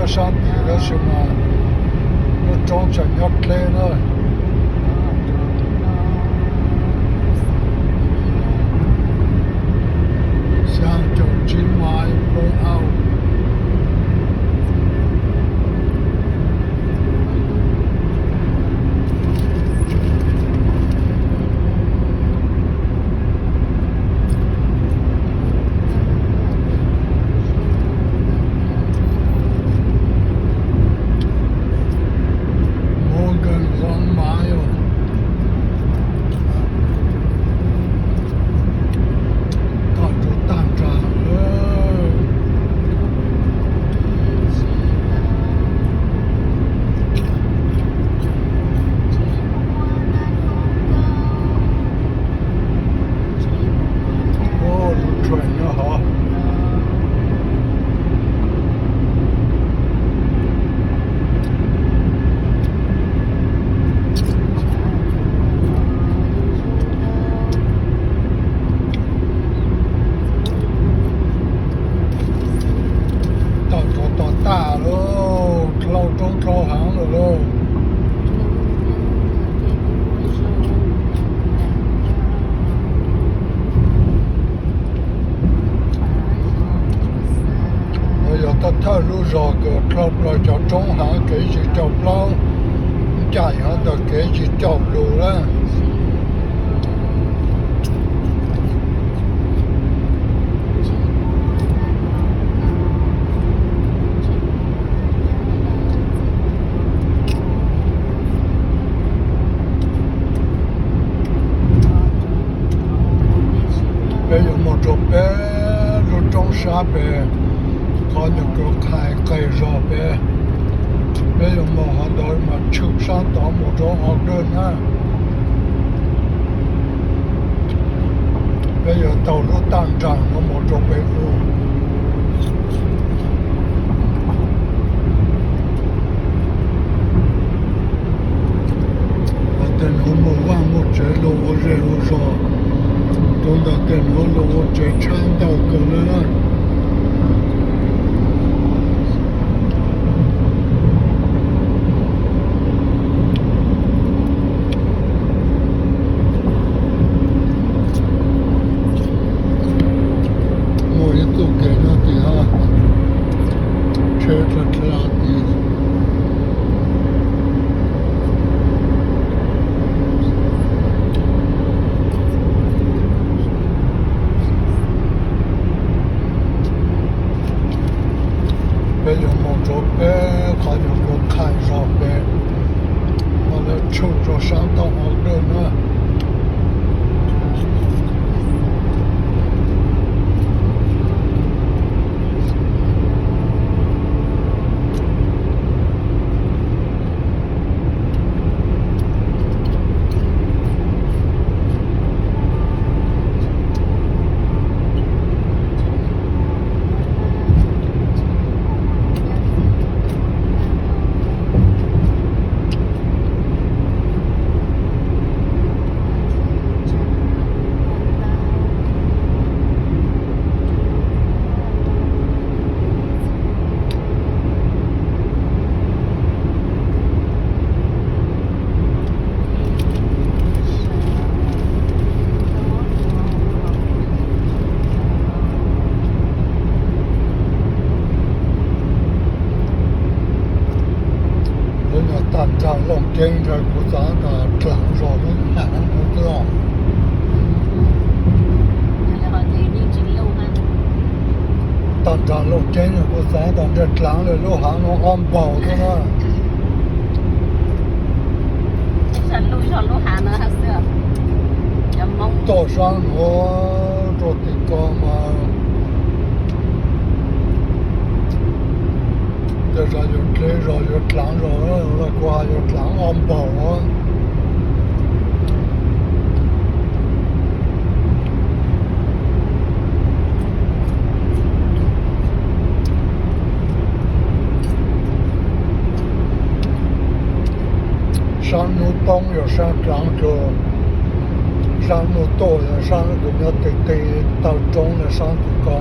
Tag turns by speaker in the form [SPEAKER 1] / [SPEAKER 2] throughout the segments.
[SPEAKER 1] 山地的什么，那种成要开了。像就今晚不好。他路上个靠不了叫中行给去叫不了，家乡的给去叫不了。没有么着呗，路中沙呗。他那个开绕呗，没有么好多么抽上到么着好多呢，没有道路单张的么着呗路，我等我们万物这路我这路上，等到等我这唱到个了。没有么着呗，他就给我看上呗，我那抽着上到好多呢。单张龙跟着鼓掌的张着龙喊鼓掌。单张龙跟着鼓掌的这张的路行龙安保的呢。
[SPEAKER 2] ฉัน路上路行呢还是要蒙。
[SPEAKER 1] 到上我做地高嘛。这上有这上有长上了，挂有长安保啊。上路东有上长着，上路多的上路要得到中的上地高。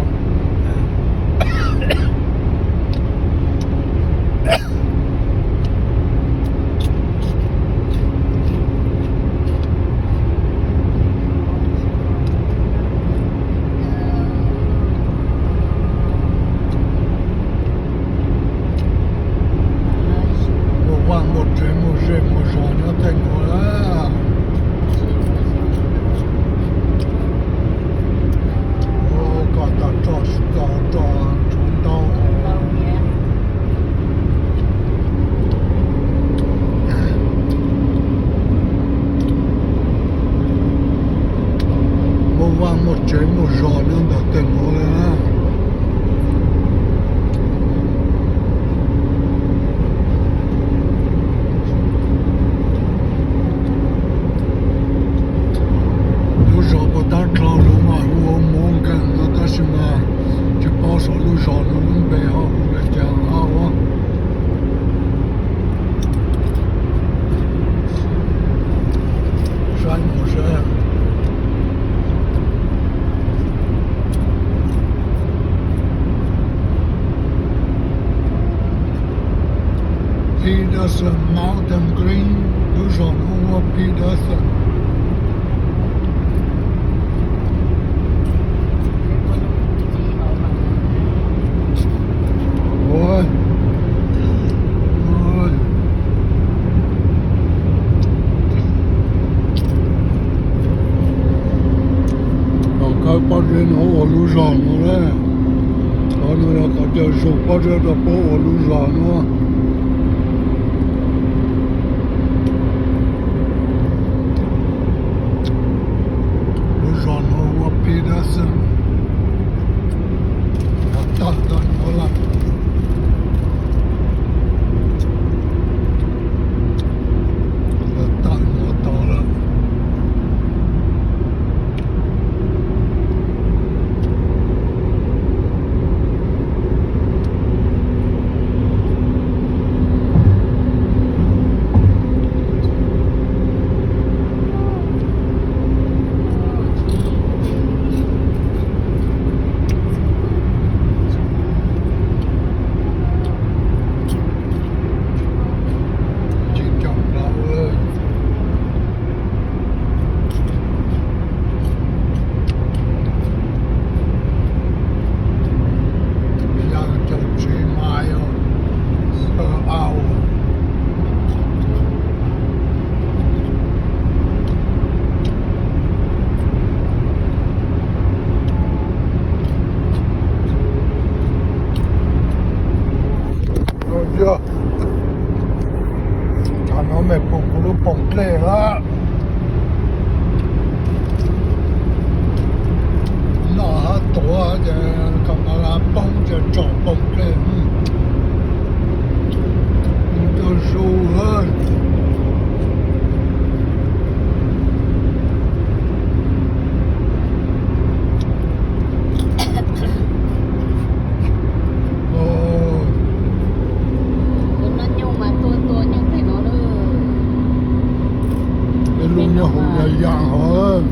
[SPEAKER 1] Peterson Mountain Green 路上路我 Peterson 我老开把人我路上路嘞，我那要搞点手把这个把我路上路。Peterson 要到我了，我到了。nó mệt bụng của lúc bổng lệ đó nó tổ thì còn là bông thì trộn bổng lệ cho sâu hơn luôn như hủ dài dạng hơn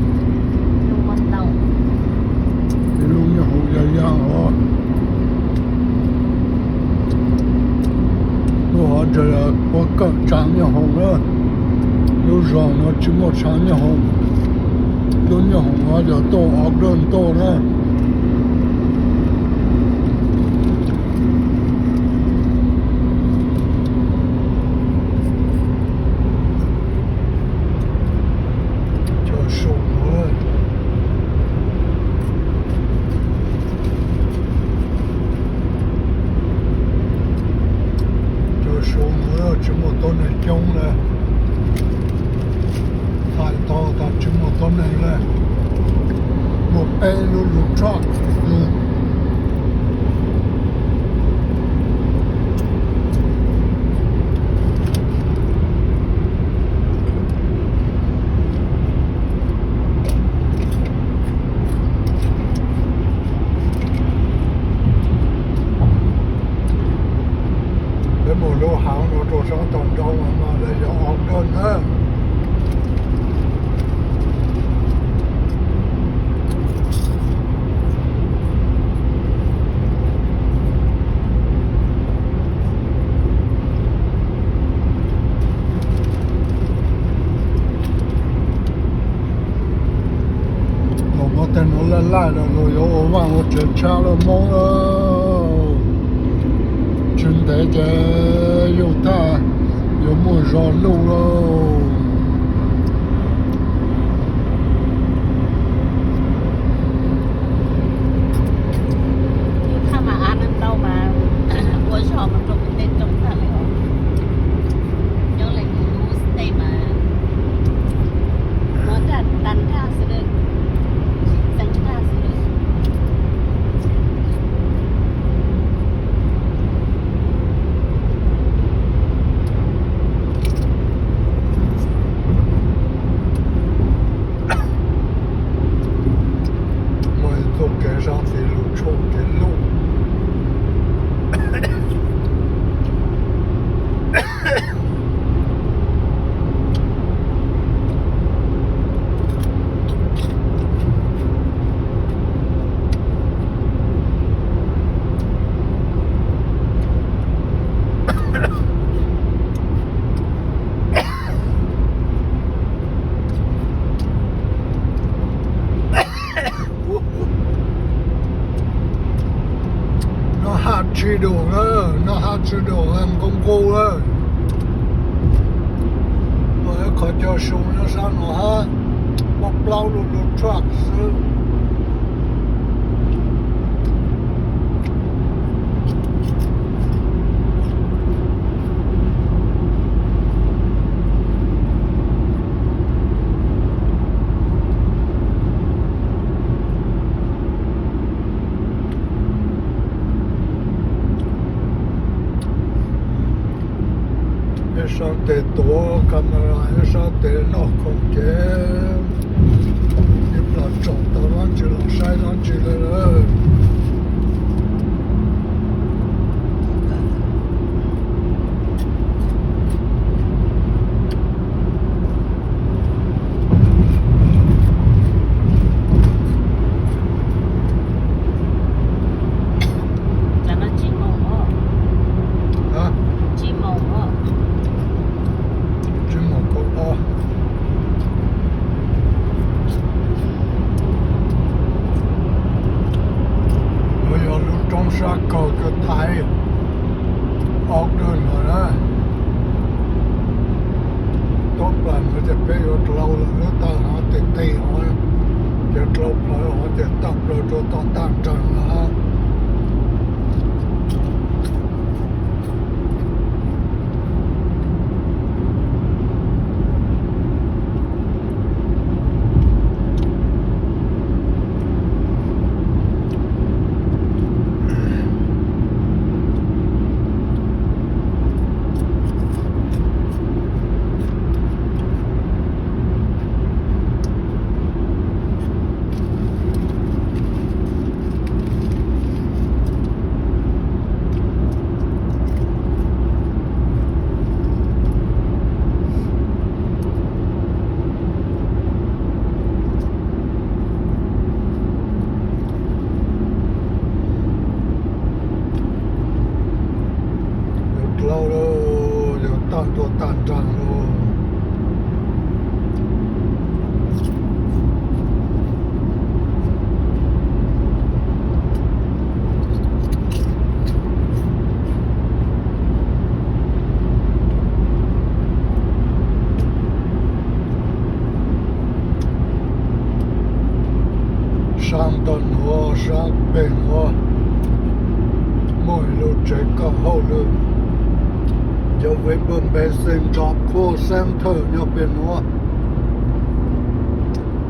[SPEAKER 1] luôn như hủ dài dạng hơn nó这个我更长面红了有时候呢只么长面红有面红我就多熬更多了这么多年中了，太多的这么多年了，我背了路上，một lô hàng nó trổ sang toàn trâu mà để cho ổn đơn nữa nó có tên nó lên lại rồi rồi ở vàng nó chết cha nó mong chúng taจะ有他有没上路喽
[SPEAKER 2] ถ้ามาอ่านนั้นเรามาหัวชอบมันลงเต้นจงท่าเลยยังเลยรู้สเตมาเมื่อดันท่าเสด็จสังท่าเสด็จ
[SPEAKER 1] 吃的很公公了。我可叫熊了上了哈，我不老路路 trucks。上得多，干嘛啦？上得脑壳的，你不要找到上去了，晒上去了了。
[SPEAKER 2] 咱们几毛哦？
[SPEAKER 1] 啊？
[SPEAKER 2] 几毛哦？
[SPEAKER 1] 真冇够啊！我要路中沙搞个台，ออกเดินมานะต้นปลายมันจะเป็นรถเราหรือตาหาเตะเตะหอยจะกลบหอยหอยจะตับเราจะต้องตั้งจังนะฮะ lâu đâu giờ tan tua tan trăng đâu sang tuần hoa sang bên hoa mỗi lúc chạy có hậu lượng giờ với bơm bê sinh drop khô xem thở nhờ bên hoa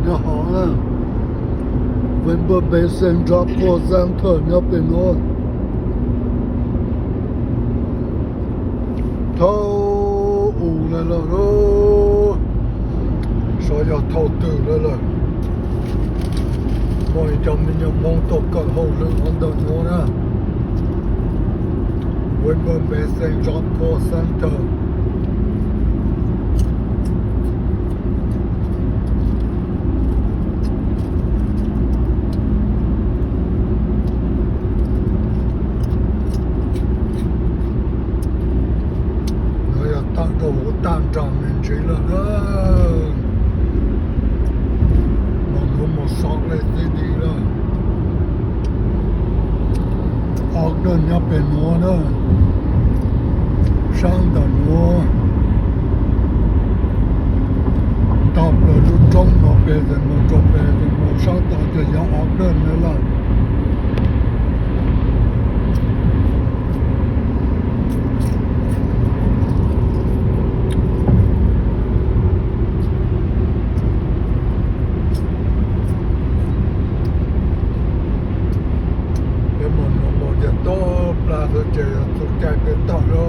[SPEAKER 1] nhờ họ nè với bơm bê sinh drop khô xem thở nhờ bên hoa thâu ủ lại là đó sao giờ thâu tử lại là mọi trong mình nhờ mong tốt cả hậu lượng hơn đợt nữa nè với bơm bê sinh drop khô xem thở tăng cầu tăng trọng mình chỉ là đó mà không một sọt lên đi đó ốc đơn nhập bên mua đó sang tận mua tập là chút trong nó về thì một chục về thì một sang tận thì giống ốc đơn nữa là chạy tôi chạy đến tàu đó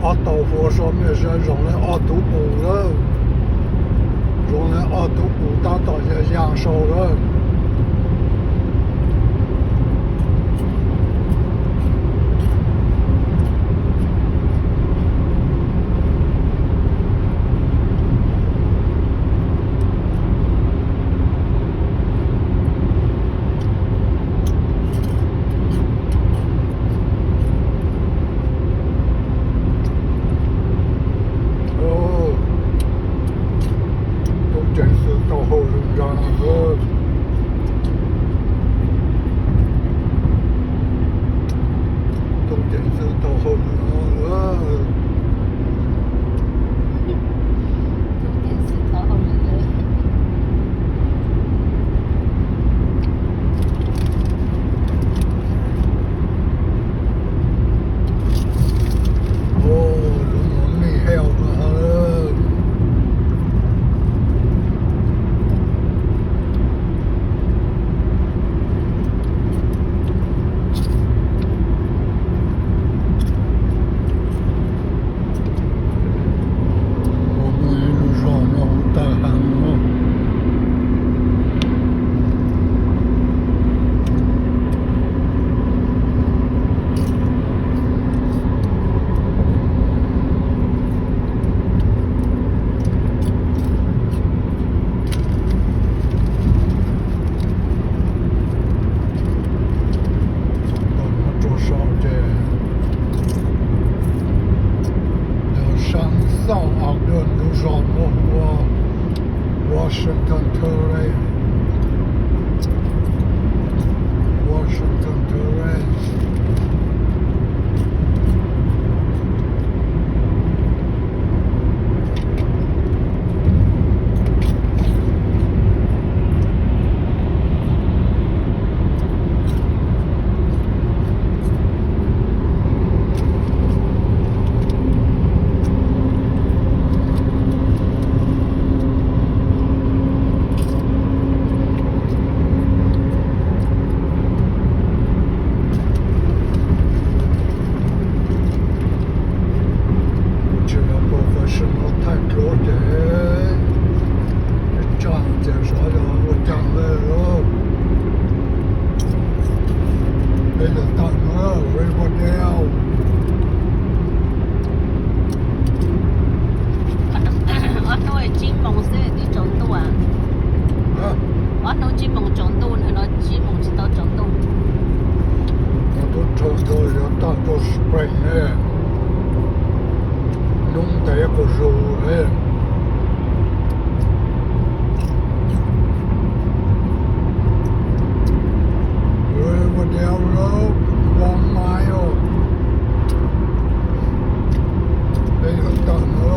[SPEAKER 1] ở tàu phố số mình sẽ dùng lại ở tủ bù đó dùng lại ở tủ bù ta tàu sẽ giang sâu đó 是到后了，
[SPEAKER 2] 重点是到后面了。
[SPEAKER 1] 哦，龙你还有了，我们一路上要带喊了。多少的要上扫奥顿路上我 Washington Terrace Washington Terrace 这个部分是我太多的，这样介绍的我讲了，这个当了，为什么了？
[SPEAKER 2] 我nói chim mong sẽ đi trốn tu à?
[SPEAKER 1] 啊，
[SPEAKER 2] 我nói chim mong trốn tu, hay nói chim mong chỉ tao trốn tu?
[SPEAKER 1] 我都瞅到要当做 spring 呢，弄得也不熟呢。我条路往买哦，没有等了，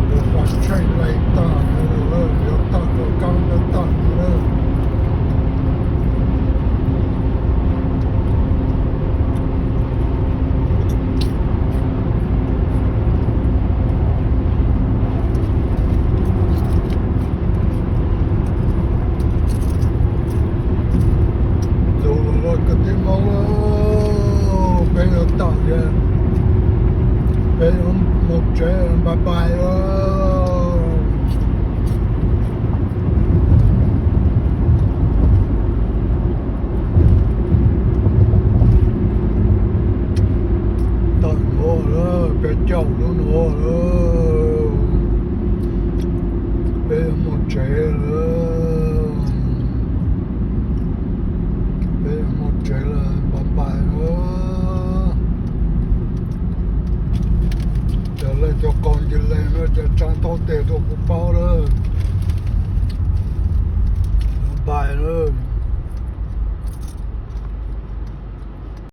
[SPEAKER 1] 我完全没等了，要等就刚就等了。个地方了，没有大人，没有牧者，拜拜了。等我了，别叫住我了，没有牧者了。被我追了，拜拜了。这来就赶紧来了，这站到地都不跑了，拜拜了。